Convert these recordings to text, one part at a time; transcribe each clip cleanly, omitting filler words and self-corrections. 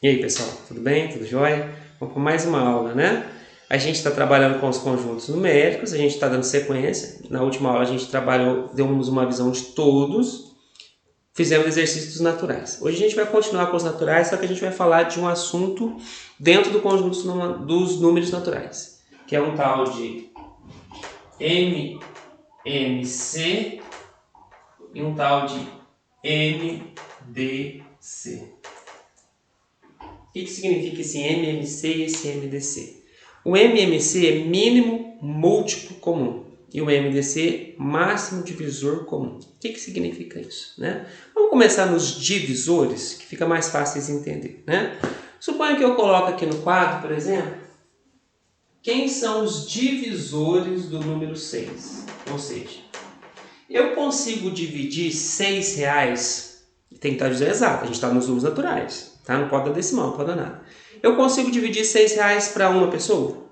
E aí, pessoal, tudo bem? Tudo jóia? Vamos para mais uma aula, né? A gente está trabalhando com os conjuntos numéricos, a gente está dando sequência. Na última aula a gente trabalhou, demos uma visão de todos, fizemos exercícios naturais. Hoje a gente vai continuar com os naturais, só que a gente vai falar de um assunto dentro do conjunto dos números naturais, que é um tal de MMC e um tal de MDC. O que significa esse MMC e esse MDC? O MMC é mínimo múltiplo comum e o MDC máximo divisor comum. O que significa isso? Né? Vamos começar nos divisores, que fica mais fácil de entender. Né? Suponha que eu coloque aqui no quadro, por exemplo, quem são os divisores do número 6? Ou seja, eu consigo dividir R$6, tem que estar dizendo exato, a gente está nos números naturais. Tá? Não pode dar decimal, não pode dar nada. Eu consigo dividir R$6 para uma pessoa?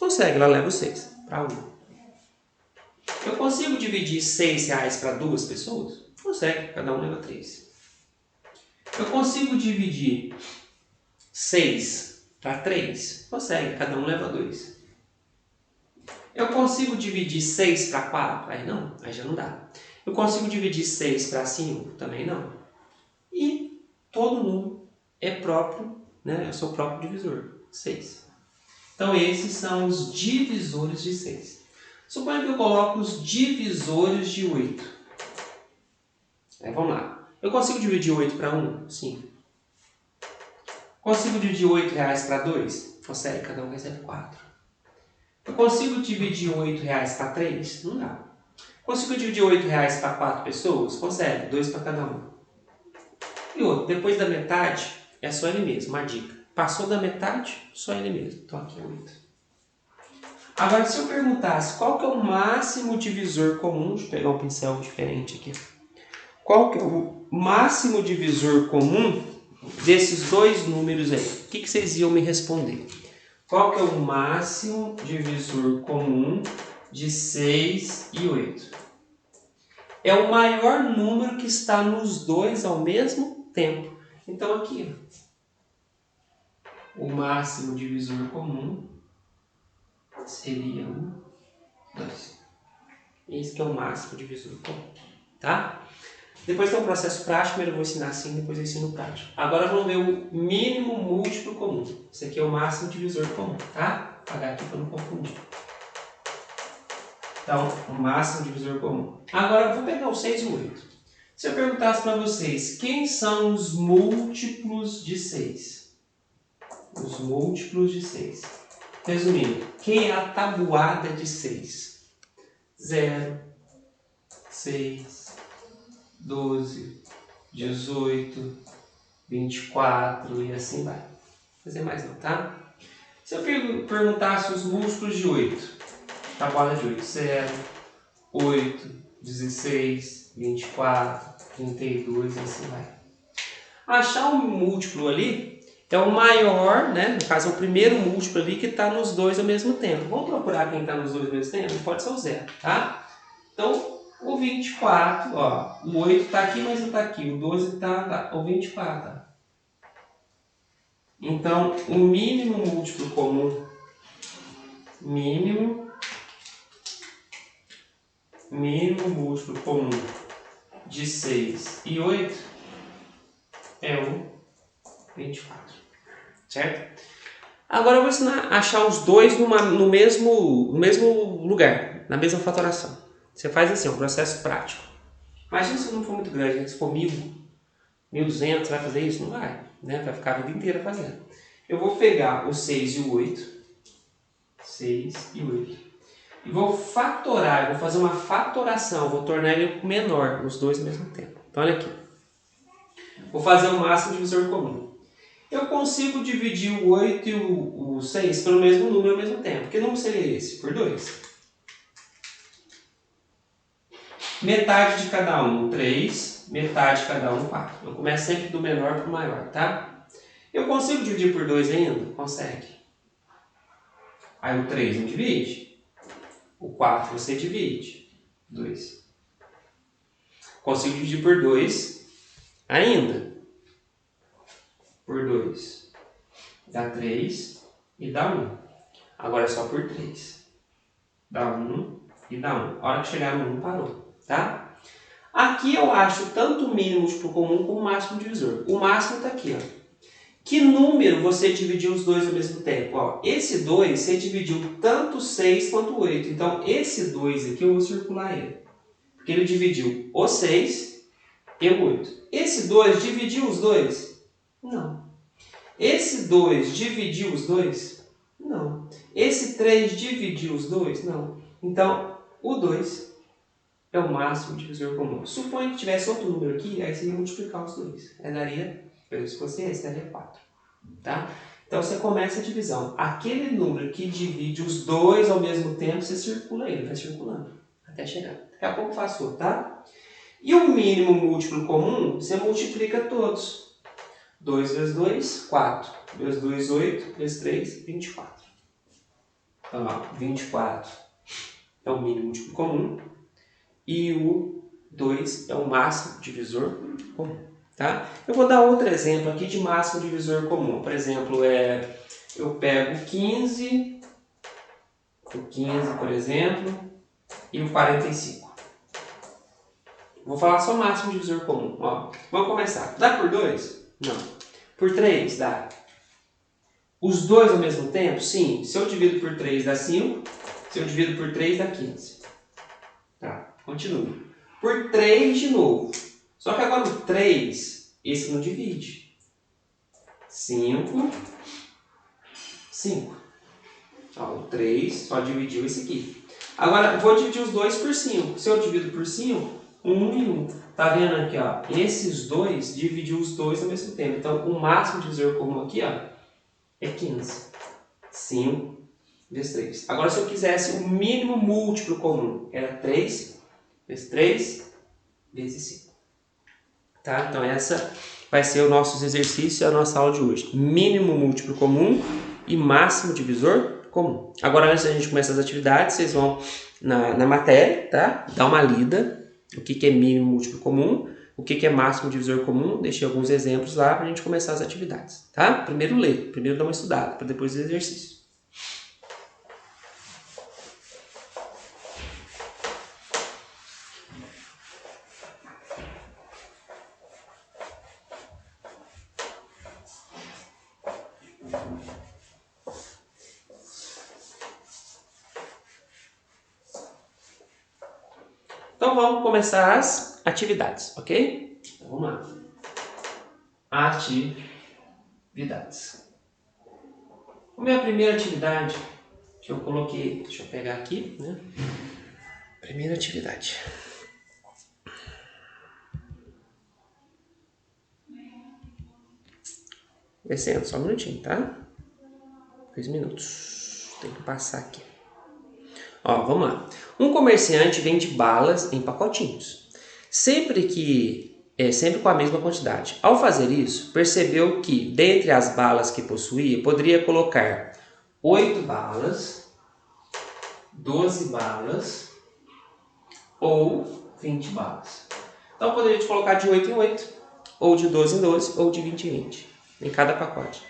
Consegue, ela leva os 6 para uma. Eu consigo dividir R$6 para duas pessoas? Consegue, cada um leva 3. Eu consigo dividir 6 para 3? Consegue, cada um leva 2. Eu consigo dividir 6 para 4? Aí não, aí já não dá. Eu consigo dividir 6 para 5? Também não. E todo número é próprio, né? É o seu próprio divisor, 6. Então esses são os divisores de 6. Suponha que eu coloco os divisores de 8. Vamos lá. Eu consigo dividir 8 para 1? Sim. Consigo dividir R$8 para 2? Consegue, cada um recebe 4. Eu consigo dividir R$8 para 3? Não dá. Consigo dividir R$8 para 4 pessoas? Consegue, 2 para cada um. E outro, depois da metade, é só ele mesmo, uma dica. Passou da metade, só ele mesmo. Então aqui é 8. Agora, se eu perguntasse qual que é o máximo divisor comum, deixa eu pegar um pincel diferente aqui. Qual que é o máximo divisor comum desses dois números aí? O que vocês iam me responder? Qual que é o máximo divisor comum de 6 e 8? É o maior número que está nos dois ao mesmo tempo. Então aqui, o máximo divisor comum seria o 2. Esse que é o máximo divisor comum, tá? Depois tem um processo prático, primeiro eu vou ensinar assim, depois eu ensino prático. Agora vamos ver o mínimo múltiplo comum. Esse aqui é o máximo divisor comum, tá? Vou apagar aqui para não confundir. Então, o máximo divisor comum. Agora eu vou pegar o 6 e o 8. Se eu perguntasse para vocês, quem são os múltiplos de 6? Os múltiplos de 6. Resumindo, quem é a tabuada de 6? 0, 6, 12, 18, 24 e assim vai. Vou fazer mais não, tá? Se eu perguntasse os múltiplos de 8, tabuada de 8, 0, 8, 16, 24, 32 e assim vai. Achar um múltiplo ali é o maior, né? No caso, é o primeiro múltiplo ali que está nos dois ao mesmo tempo. Vamos procurar quem está nos dois ao mesmo tempo? Pode ser o 0, tá? Então, o 24, ó, o 8 está aqui, mas não está aqui. O 12 está lá. O 24, tá? Então, o mínimo múltiplo comum, mínimo múltiplo comum de 6 e 8 é o 24, certo? Agora eu vou ensinar a achar os dois no mesmo lugar, na mesma fatoração. Você faz assim, um processo prático. Imagina se não for muito grande, né? Se for 1000, 1200, vai fazer isso? Não vai, né? Vai ficar a vida inteira fazendo. Eu vou pegar o 6 e o 8, 6 e 8, e vou fatorar, vou fazer uma fatoração, vou tornar ele menor, os dois ao mesmo tempo. Então olha aqui. Vou fazer o máximo divisor comum. Eu consigo dividir o 8 e o 6 pelo mesmo número ao mesmo tempo. Que número seria esse? Por 2. Metade de cada um, 3. Metade de cada um, 4. Eu começo sempre do menor para o maior, tá? Eu consigo dividir por 2 ainda? Consegue. Aí o 3 não divide. O 4 você divide. 2. Consigo dividir por 2 ainda. por 2 dá 3 e dá 1. Agora é só por 3. Dá 1 e dá 1. A hora que chegar no 1, parou, tá? Aqui eu acho tanto o mínimo múltiplo comum como o máximo divisor. O máximo está aqui, ó. Que número você dividiu os dois ao mesmo tempo? Ó, esse 2 você dividiu tanto 6 quanto 8. Então, esse 2 aqui eu vou circular ele. Porque ele dividiu o 6 e o 8. Esse 2 dividiu os dois? Não. Esse 2 dividiu os dois? Não. Esse 3 dividiu os dois? Não. Então, o 2 é o máximo divisor comum. Suponha que tivesse outro número aqui, aí você ia multiplicar os dois. Aí daria, se fosse esse, daria 4. Tá? Então, você começa a divisão. Aquele número que divide os dois ao mesmo tempo, você circula ele, vai circulando, até chegar. Daqui a pouco faço, tá? E o mínimo múltiplo comum, você multiplica todos. 2 vezes 2, 4. Vezes 2, 8. Vezes 3, 24. Então, ó, 24 é o mínimo múltiplo comum. E o 2 é o máximo divisor comum. Tá? Eu vou dar outro exemplo aqui de máximo divisor comum. Por exemplo, eu pego 15, o 15, por exemplo, e o 45. Vou falar só máximo divisor comum. Ó, vamos começar. Dá por 2? Não. Por 3? Dá. Os dois ao mesmo tempo? Sim. Se eu divido por 3 dá 5. Se eu divido por 3 dá 15. Tá, continua. Por 3 de novo. Só que agora o 3, esse não divide. 5, 5. Ó, o 3 só dividiu esse aqui. Agora, vou dividir os dois por 5. Se eu divido por 5, 1 e 1. Tá vendo aqui, ó? Esses dois dividiu os dois ao mesmo tempo. Então, o máximo divisor comum aqui, ó, é 15. 5 vezes 3. Agora, se eu quisesse o mínimo múltiplo comum, era 3 vezes 3 vezes 5. Tá? Então, essa vai ser o nosso exercício e a nossa aula de hoje. Mínimo múltiplo comum e máximo divisor comum. Agora, antes da gente começar as atividades, vocês vão na matéria, tá? Dar uma lida. O que é mínimo múltiplo comum, o que é máximo divisor comum. Deixei alguns exemplos lá para a gente começar as atividades. Tá? Primeiro ler, primeiro dar uma estudada, para depois o exercício. Então vamos começar as atividades, ok? Então vamos lá. Atividades. A minha primeira atividade que eu coloquei, deixa eu pegar aqui, né? Primeira atividade. Descendo, só um minutinho, tá? 2 minutos. Tem que passar aqui. Ó, vamos lá. Um comerciante vende balas em pacotinhos. Sempre com a mesma quantidade. Ao fazer isso, percebeu que, dentre as balas que possuía, poderia colocar 8 balas, 12 balas ou 20 balas. Então, poderia colocar de 8 em 8, ou de 12 em 12, ou de 20 em 20, em cada pacote.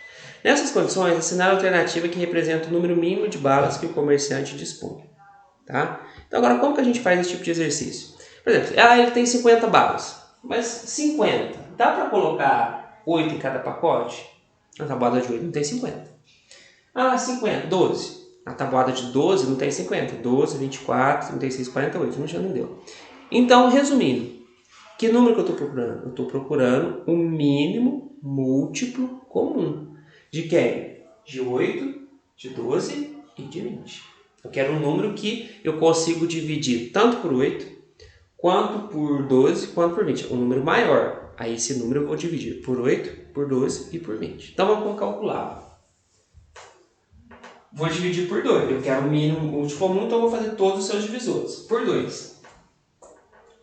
Nessas condições, assinar a alternativa que representa o número mínimo de balas que o comerciante dispõe. Tá? Então, agora, como que a gente faz esse tipo de exercício? Por exemplo, ele tem 50 balas, mas 50, dá para colocar 8 em cada pacote? Na tabuada de 8 não tem 50. 50, 12. Na tabuada de 12 não tem 50. 12, 24, 36, 48, não já não deu. Então, resumindo, que número que eu estou procurando? Eu estou procurando o mínimo múltiplo comum. De quem? De 8, de 12 e de 20. Eu quero um número que eu consigo dividir tanto por 8, quanto por 12, quanto por 20. Um número maior. Aí esse número eu vou dividir por 8, por 12 e por 20. Então vamos calcular. Vou dividir por 2. Eu quero o mínimo múltiplo comum, então eu vou fazer todos os seus divisores. Por 2.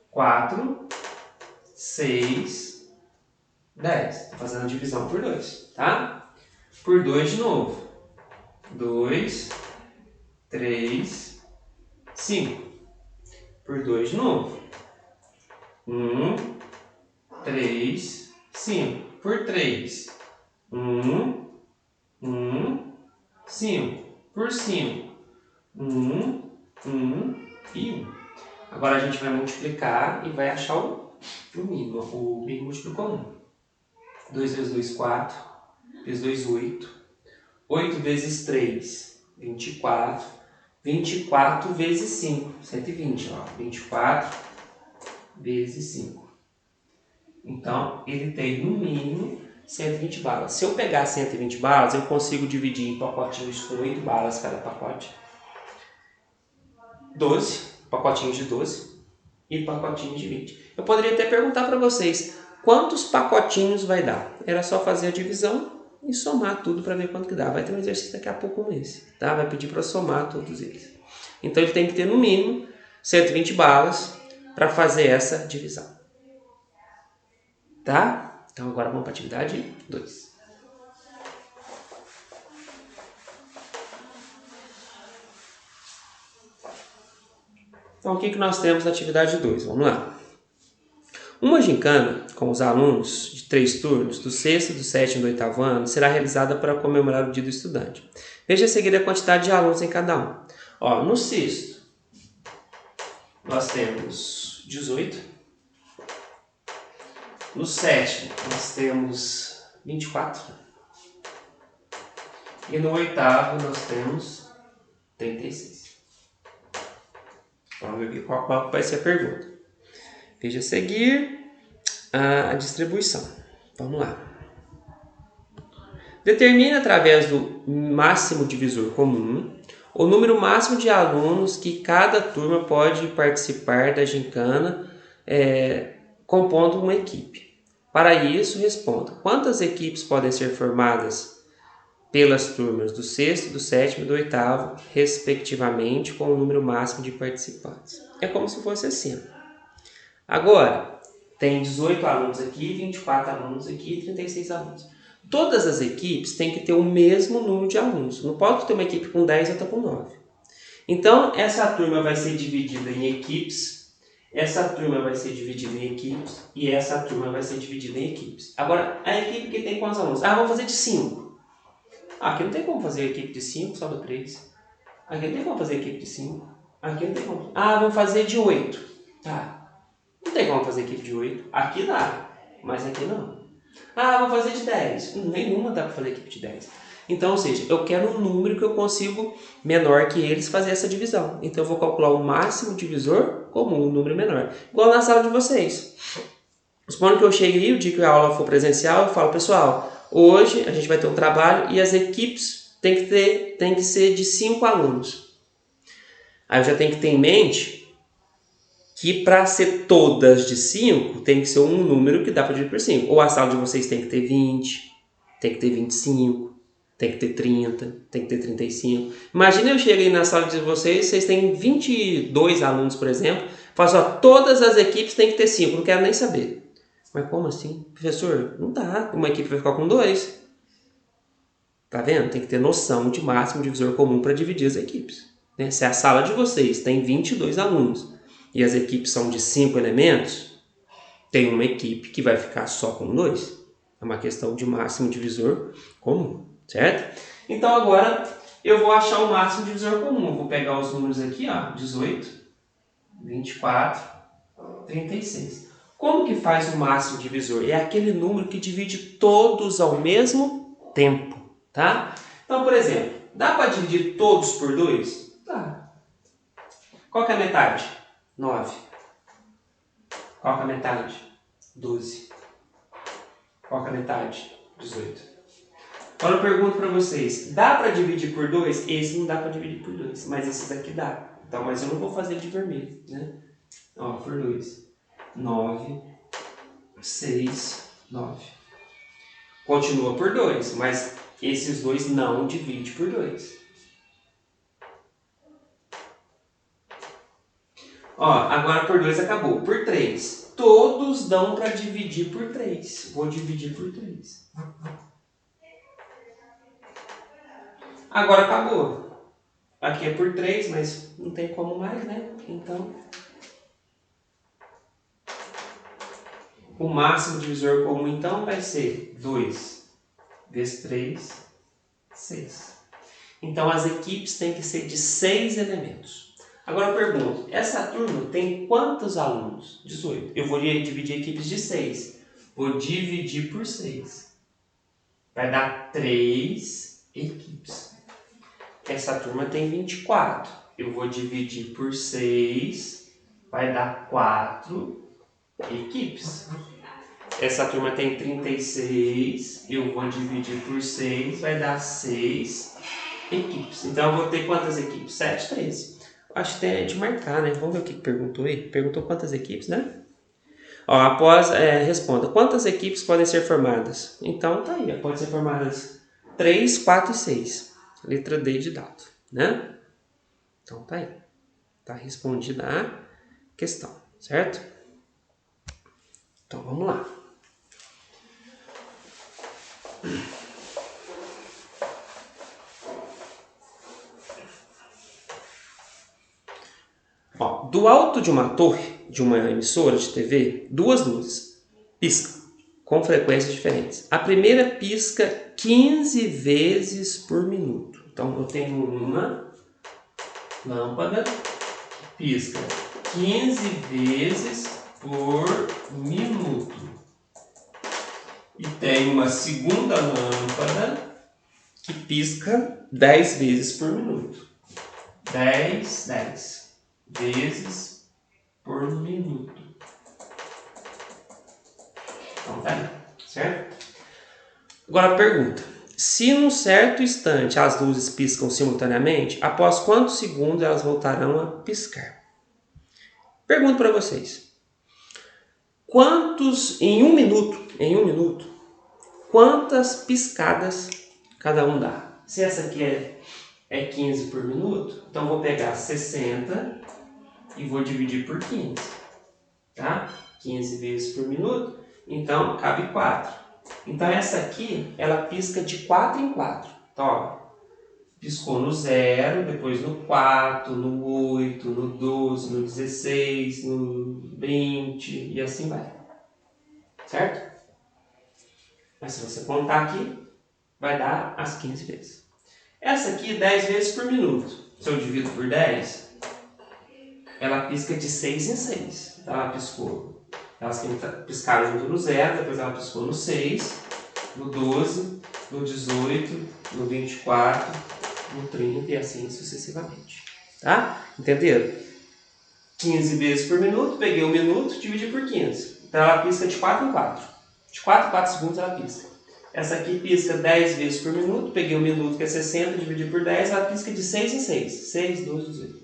4, 6, 10. Estou fazendo a divisão por 2, tá? Por 2 de novo. 2, 3, 5. Por 2 de novo. 1, 3, 5. Por 3. 5 por 5. 1 e 1. Agora a gente vai multiplicar e vai achar o mínimo, o mínimo múltiplo comum. 2 vezes 2, 4. Vezes 2, 8. 8 vezes 3, 24. 24 vezes 5, 120. Ó. 24 vezes 5. Então, ele tem no mínimo 120 balas. Se eu pegar 120 balas, eu consigo dividir em pacotinhos com 8 balas cada pacote. 12, pacotinhos de 12 e pacotinhos de 20. Eu poderia até perguntar para vocês, quantos pacotinhos vai dar? Era só fazer a divisão e somar tudo para ver quanto que dá. Vai ter um exercício daqui a pouco com esse, tá? Vai pedir para somar todos eles. Então ele tem que ter no mínimo 120 balas para fazer essa divisão. Tá? Então agora vamos para a atividade 2. Então o que nós temos na atividade 2? Vamos lá. Uma gincana com os alunos de 3 turnos, do 6º, do 7º e do 8º ano, será realizada para comemorar o Dia do Estudante. Veja a seguir a quantidade de alunos em cada um. Ó, no 6º, nós temos 18. No 7º, nós temos 24. E no 8º, nós temos 36. Vamos ver qual vai ser a pergunta. Veja a seguir a distribuição. Vamos lá. Determine através do máximo divisor comum o número máximo de alunos que cada turma pode participar da gincana compondo uma equipe. Para isso, responda: quantas equipes podem ser formadas pelas turmas do 6º, do 7º e do 8º, respectivamente, com o número máximo de participantes? É como se fosse assim. Agora, tem 18 alunos aqui, 24 alunos aqui e 36 alunos. Todas as equipes têm que ter o mesmo número de alunos. Não pode ter uma equipe com 10 e outra com 9. Então, essa turma vai ser dividida em equipes, essa turma vai ser dividida em equipes e essa turma vai ser dividida em equipes. Agora, a equipe que tem quantos alunos? Ah, vamos fazer de 5. Aqui não tem como fazer equipe de 5, só do 3. Aqui não tem como fazer equipe de 5. Aqui não tem como. Ah, vamos fazer de 8. Tá. Não tem como fazer equipe de 8. Aqui dá, mas aqui não. Ah, vou fazer de 10. Nenhuma dá para fazer equipe de 10. Então, ou seja, eu quero um número que eu consigo, menor que eles, fazer essa divisão. Então, eu vou calcular o máximo divisor comum, um número menor. Igual na sala de vocês. Supondo que eu chegue aí, o dia que a aula for presencial, eu falo, pessoal, hoje a gente vai ter um trabalho e as equipes tem que ser de 5 alunos. Aí eu já tenho que ter em mente que para ser todas de 5, tem que ser um número que dá para dividir por 5. Ou a sala de vocês tem que ter 20, tem que ter 25, tem que ter 30, tem que ter 35. Imagina eu chego aí na sala de vocês têm 22 alunos, por exemplo, falo só, todas as equipes têm que ter 5, não quero nem saber. Mas como assim? Professor, não dá, uma equipe vai ficar com 2. Tá vendo? Tem que ter noção de máximo divisor comum para dividir as equipes. Né? Se a sala de vocês tem 22 alunos, e as equipes são de 5 elementos, tem uma equipe que vai ficar só com 2. É uma questão de máximo divisor comum, certo? Então agora eu vou achar o máximo divisor comum. Eu vou pegar os números aqui, ó, 18, 24, 36. Como que faz o máximo divisor? É aquele número que divide todos ao mesmo tempo, tá? Então, por exemplo, dá para dividir todos por 2? Dá. Qual que é a metade? 9. Qual que é a metade? 12. Qual que é a metade? 18. Agora eu pergunto para vocês, dá para dividir por 2? Esse não dá para dividir por 2, mas esse daqui dá. Então, mas eu não vou fazer de vermelho, né? Ó, por 2. 9, 6, 9. Continua por 2, mas esses dois não dividem por 2. Ó, agora por 2 acabou. Por 3. Todos dão para dividir por 3. Vou dividir por 3. Agora acabou. Aqui é por 3, mas não tem como mais, né? Então, o máximo divisor comum então vai ser 2 vezes 3, 6. Então, as equipes têm que ser de 6 elementos. Agora eu pergunto, essa turma tem quantos alunos? 18. Eu vou dividir equipes de 6. Vou dividir por 6. Vai dar 3 equipes. Essa turma tem 24. Eu vou dividir por 6. Vai dar 4 equipes. Essa turma tem 36. Eu vou dividir por 6. Vai dar 6 equipes. Então eu vou ter quantas equipes? 7, 13. Acho que tem de marcar, né? Vamos ver o que perguntou aí. Perguntou quantas equipes, né? Ó, após, responda. Quantas equipes podem ser formadas? Então tá aí. Pode ser formadas 3, 4 e 6. Letra D de dado, né? Então tá aí. Tá respondida a questão, certo? Então vamos lá. Ó, do alto de uma torre, de uma emissora de TV, duas luzes piscam com frequências diferentes. A primeira pisca 15 vezes por minuto. Então eu tenho uma lâmpada que pisca 15 vezes por minuto. E tem uma segunda lâmpada que pisca 10 vezes por minuto. 10 vezes por minuto. Então tá aí, certo? Agora a pergunta. Se num certo instante as luzes piscam simultaneamente, após quantos segundos elas voltarão a piscar? Pergunto para vocês. Em um minuto, quantas piscadas cada um dá? Se essa aqui é 15 por minuto, então vou pegar 60 e vou dividir por 15, tá? 15 vezes por minuto, então cabe 4. Então essa aqui, ela pisca de 4 em 4. Então, ó, piscou no 0, depois no 4, no 8, no 12, no 16, no 20 e assim vai. Certo? Mas se você contar aqui, vai dar as 15 vezes. Essa aqui, 10 vezes por minuto. Se eu divido por 10, ela pisca de 6 em 6. Então ela piscou. Elas piscaram junto no 0, depois ela piscou no 6, no 12, no 18, no 24, no 30 e assim sucessivamente. Tá? Entenderam? 15 vezes por minuto, peguei um minuto, dividi por 15. Então ela pisca de 4 em 4. De 4 em 4 segundos ela pisca. Essa aqui pisca 10 vezes por minuto, peguei um minuto que é 60, dividi por 10, ela pisca de 6 em 6. 6, 12, 18.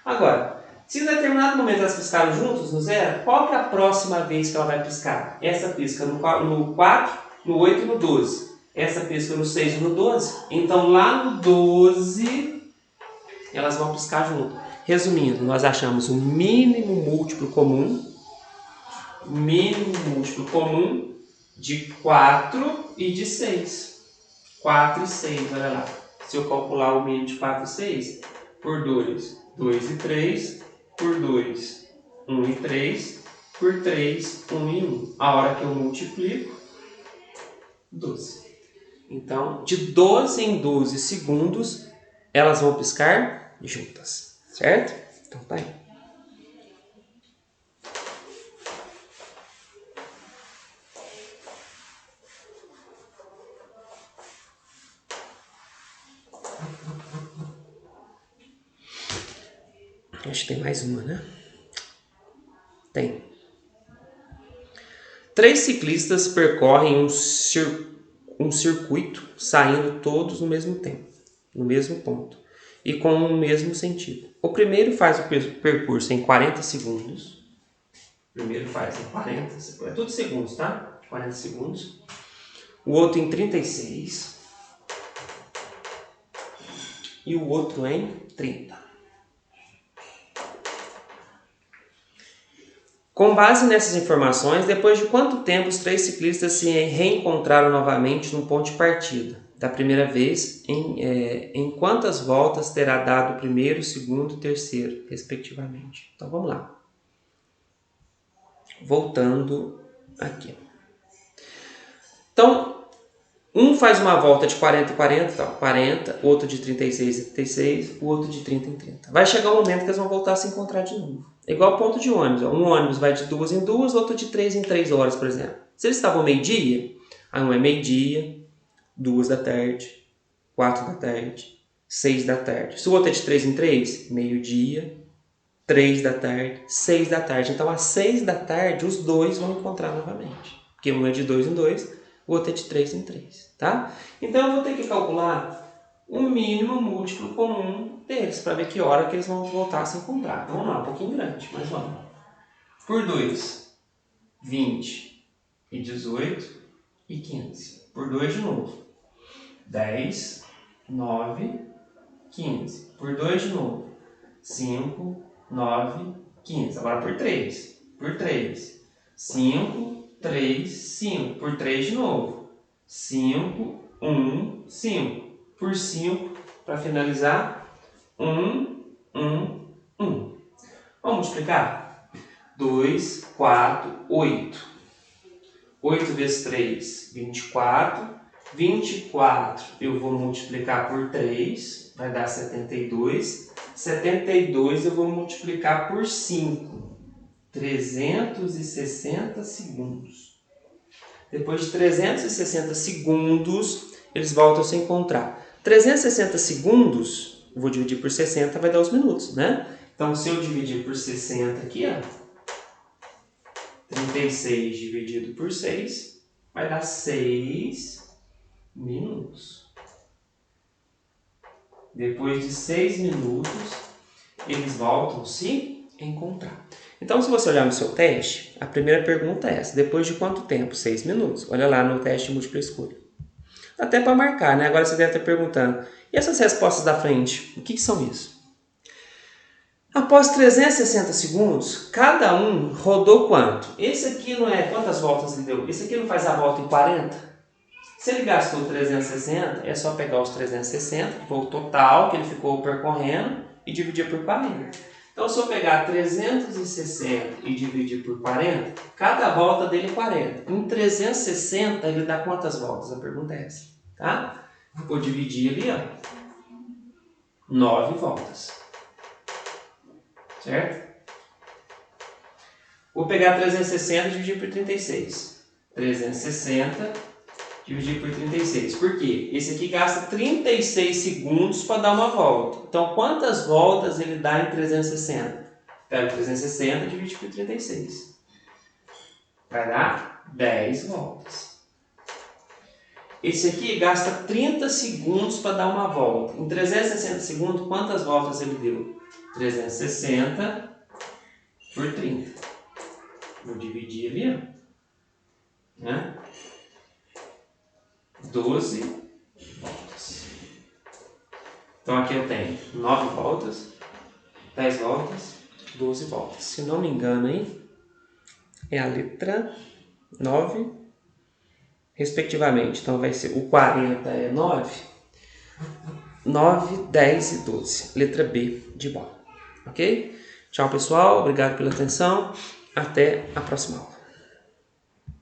Agora, se em determinado momento elas piscaram juntos, no 0, qual que é a próxima vez que ela vai piscar? Essa pisca no 4, no 8 e no 12. Essa pisca no 6 e no 12. Então lá no 12, elas vão piscar junto. Resumindo, nós achamos o mínimo múltiplo comum de 4 e de 6. 4 e 6, olha lá. Se eu calcular o mínimo de 4 e 6, por 2, 2 e 3, por 2, 1 e 3, por 3, 1 e 1. A hora que eu multiplico, 12. Então, de 12 em 12 segundos, elas vão piscar juntas, certo? Então tá aí. Acho que tem mais uma, né? Tem. 3 ciclistas percorrem um circuito, saindo todos no mesmo tempo, no mesmo ponto e com o mesmo sentido. O primeiro faz o percurso em 40 segundos. É tudo segundos, tá? 40 segundos. O outro em 36. E o outro em 30. Com base nessas informações, depois de quanto tempo os 3 ciclistas se reencontraram novamente no ponto de partida? Da primeira vez, em quantas voltas terá dado o primeiro, segundo e terceiro, respectivamente? Então vamos lá. Voltando aqui. Então, Um faz uma volta de 40 em 40, então 40, outro de 36 em 36, o outro de 30 em 30. Vai chegar um momento que eles vão voltar a se encontrar de novo. É igual ponto de ônibus. Um ônibus vai de 2 em 2, outro de 3 em 3 horas, por exemplo. Se eles estavam meio-dia, aí um é meio-dia, 2 da tarde, 4 da tarde, 6 da tarde. Se o outro é de 3 em 3, meio-dia, 3 da tarde, 6 da tarde. Então, às 6 da tarde, os dois vão encontrar novamente. Porque um é de 2 em 2, o outro é de 3 em 3, tá? Então, eu vou ter que calcular o mínimo múltiplo comum deles, para ver que hora que eles vão voltar a se encontrar. Então, vamos lá, um pouquinho grande, mas vamos. Por 2, 20 e 18 e 15. Por 2 de novo. 10, 9, 15. Por 2 de novo. 5, 9, 15. Agora por 3. Por 3. 5, 3, 5. Por 3 de novo. 5, 1, 5. Por 5, para finalizar, 1, 1, 1. Vamos multiplicar? 2, 4, 8. 8 vezes 3, 24. 24 eu vou multiplicar por 3, vai dar 72. 72 eu vou multiplicar por 5, 360 segundos. Depois de 360 segundos, eles voltam a se encontrar. 360 segundos, eu vou dividir por 60, vai dar os minutos, né? Então, se eu dividir por 60 aqui, ó, 36 dividido por 6, vai dar 6 minutos. Depois de 6 minutos, eles voltam a se encontrar. Então, se você olhar no seu teste, a primeira pergunta é essa. Depois de quanto tempo? 6 minutos. Olha lá no teste de múltipla escolha. Até para marcar, né? Agora você deve estar perguntando, e essas respostas da frente, o que são isso? Após 360 segundos, cada um rodou quanto? Esse aqui não é quantas voltas ele deu? Esse aqui não faz a volta em 40? Se ele gastou 360, é só pegar os 360, que foi o total que ele ficou percorrendo, e dividir por 40. Então, se eu pegar 360 e dividir por 40, cada volta dele é 40. Em 360, ele dá quantas voltas? A pergunta é essa, tá? Vou dividir ali, ó, 9 voltas. Certo? Vou pegar 360 e dividir por 36. 360 dividir por 36. Por quê? Esse aqui gasta 36 segundos para dar uma volta. Então, quantas voltas ele dá em 360? Pega 360 e divide por 36. Vai dar 10 voltas. Esse aqui gasta 30 segundos para dar uma volta. Em 360 segundos, quantas voltas ele deu? 360 por 30. Vou dividir ali, ó, né? 12 voltas. Então aqui eu tenho 9 voltas, 10 voltas, 12 voltas. Se não me engano, aí é a letra 9, respectivamente. Então vai ser o 40 é 9, 9, 10 e 12. Letra B de bola. Ok? Tchau, pessoal. Obrigado pela atenção. Até a próxima aula.